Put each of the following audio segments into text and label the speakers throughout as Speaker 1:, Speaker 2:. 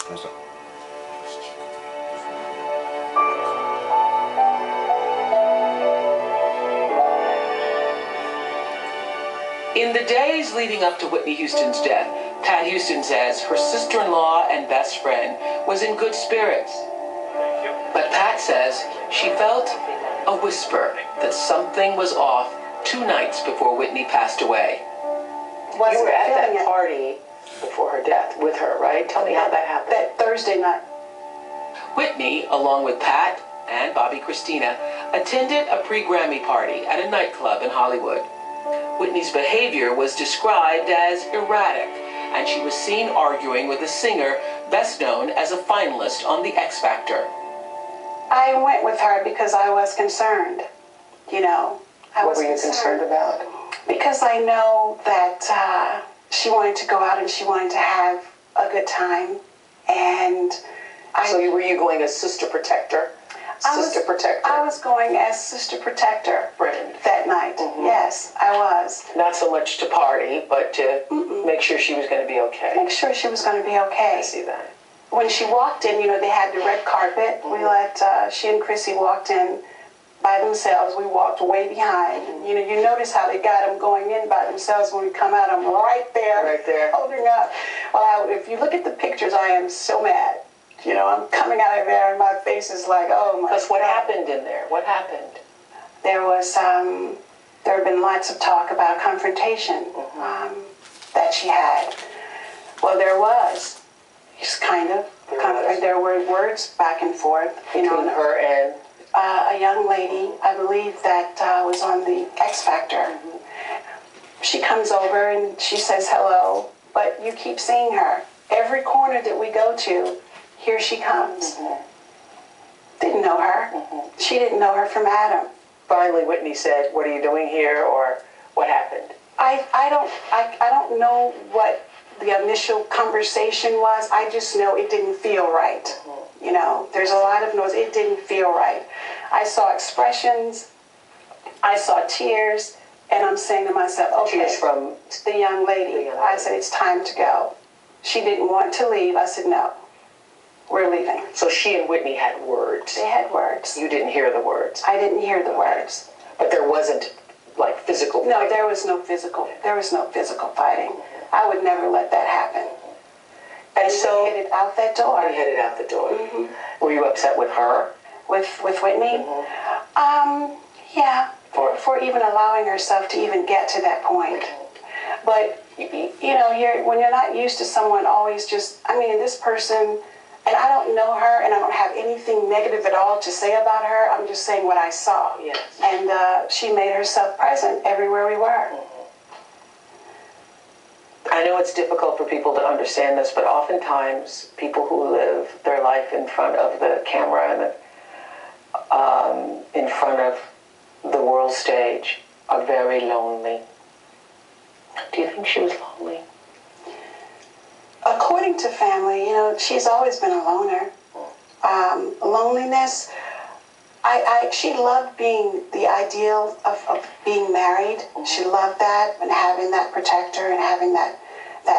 Speaker 1: In the days leading up to Whitney Houston's death, Pat Houston says her sister-in-law and best friend was in good spirits. But Pat says she felt a whisper that something was off 2 nights before Whitney passed away. You were at that party before her death with her, right? Tell me how that happened.
Speaker 2: That Thursday night.
Speaker 1: Whitney, along with Pat and Bobby Christina, attended a pre-Grammy party at a nightclub in Hollywood. Whitney's behavior was described as erratic, and she was seen arguing with a singer best known as a finalist on The X Factor.
Speaker 2: I went with her because I was concerned, you know.
Speaker 1: What were you concerned about?
Speaker 2: Because I know that she wanted to go out and she wanted to have a good time. And
Speaker 1: So were you going as sister protector?
Speaker 2: I was going as sister protector that night. Yes, I was.
Speaker 1: Not so much to party, but to make sure she was going to be okay.
Speaker 2: Make sure she was going to be okay.
Speaker 1: I see that.
Speaker 2: When she walked in, you know, they had the red carpet. We let, she and Chrissy walked in by themselves. We walked way behind. You know, you notice how they got them going in by themselves. When we come out, I'm right there, holding up. Well, if you look at the pictures, I am so mad. You know, I'm coming out of there and my face is like, oh my God.
Speaker 1: Because what happened in there? What happened?
Speaker 2: There was, there had been lots of talk about confrontation that she had. Well, there was. Just kind of. There were words back and forth.
Speaker 1: Between her and?
Speaker 2: A young lady, I believe, that was on the X Factor. She comes over and she says hello, but you keep seeing her. Every corner that we go to, here she comes. Didn't know her. She didn't know her from Adam.
Speaker 1: Finally, Whitney said, "What are you doing here?" or "What happened?"
Speaker 2: I don't know what the initial conversation was. I just know it didn't feel right. You know, there's a lot of noise. It didn't feel right. I saw expressions. I saw tears. And I'm saying to myself, okay.
Speaker 1: Tears from
Speaker 2: the young lady. I said, it's time to go. She didn't want to leave. I said, no, we're leaving.
Speaker 1: So she and Whitney had words.
Speaker 2: They had words.
Speaker 1: You didn't hear the words.
Speaker 2: I didn't hear the words.
Speaker 1: But there wasn't, like, physical fighting.
Speaker 2: No, there was no physical. There was no physical fighting. I would never let that happen.
Speaker 1: And so
Speaker 2: we headed out that door.
Speaker 1: You headed out the door. Were you upset with her?
Speaker 2: With Whitney? Yeah. For even allowing herself to even get to that point. But you know, when you're not used to someone always just, I mean, this person, and I don't know her, and I don't have anything negative at all to say about her. I'm just saying what I saw.
Speaker 1: Yes.
Speaker 2: And she made herself present everywhere we were.
Speaker 1: I know it's difficult for people to understand this, but oftentimes people who live their life in front of the camera and in front of the world stage are very lonely. Do you think she was lonely?
Speaker 2: According to family, you know, she's always been a loner. Loneliness, she loved being the ideal of being married. She loved that and having that protector and having that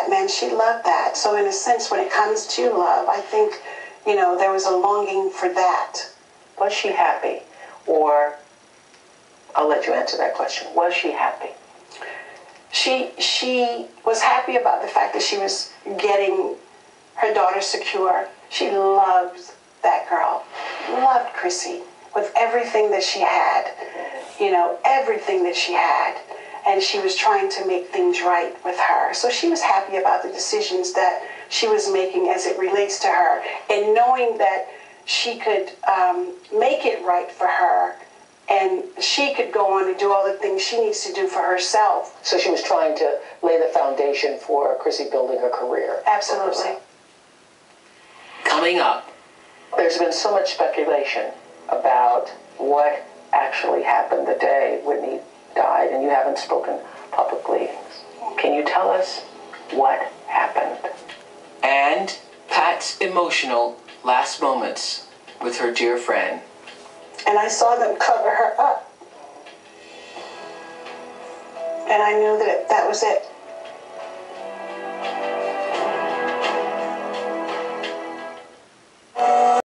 Speaker 2: man. She loved that. So in a sense, when it comes to love, I think, you know, there was a longing for that.
Speaker 1: Was she happy? Or, I'll let you answer that question. Was she happy?
Speaker 2: She was happy about the fact that she was getting her daughter secure. She loved that girl. Loved Chrissy with everything that she had. You know, everything that she had. And she was trying to make things right with her. So she was happy about the decisions that she was making as it relates to her. And knowing that she could make it right for her, and she could go on and do all the things she needs to do for herself.
Speaker 1: So she was trying to lay the foundation for Chrissy building her career.
Speaker 2: Absolutely.
Speaker 1: Coming up, there's been so much speculation about what actually happened the day Whitney died, and you haven't spoken publicly. Can you tell us what happened? And Pat's emotional last moments with her dear friend.
Speaker 2: And I saw them cover her up. And I knew that that was it.